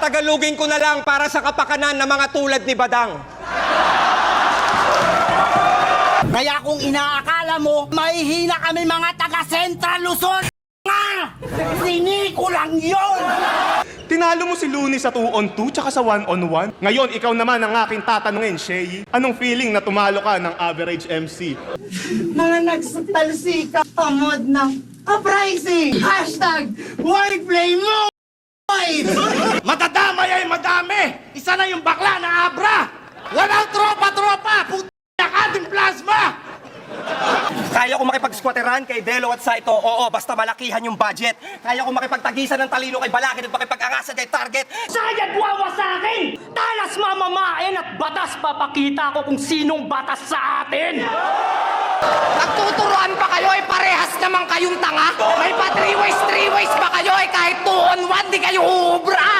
Tatagalugin ko na lang para sa kapakanan ng mga tulad ni Badang. Kaya kung inaakala mo, mahihina kami mga taga-Central Luzon, nga! Siniko lang yun! Tinalo mo si Looney sa 2-on-2 tsaka sa 1-on-1. Ngayon, ikaw naman ang aking tatanungin, Shay. Anong feeling na tumalo ka ng average MC? Mga nagsatalsika, pamod ng uprising! Hashtag wordplay mo! Madadamay ay madami! Isa na yung bakla na Abra! Walang tropa-tropa! Puta ka din plasma! Kaya ko makipag-squatteran kay Delo at Saito, oo, basta malakihan yung budget. Kaya ko makipagtagisan ng talino kay Balakid at makipag-angasan kay Target. Sayad wawa sa akin! Talas mamamain at batas papakita ko kung sinong batas sa atin! Nagtuturuan pa kayo eh, parehas naman kayong tanga. May pa 3 ways pa kayo eh, kahit 2-on-1 di kayo uubra.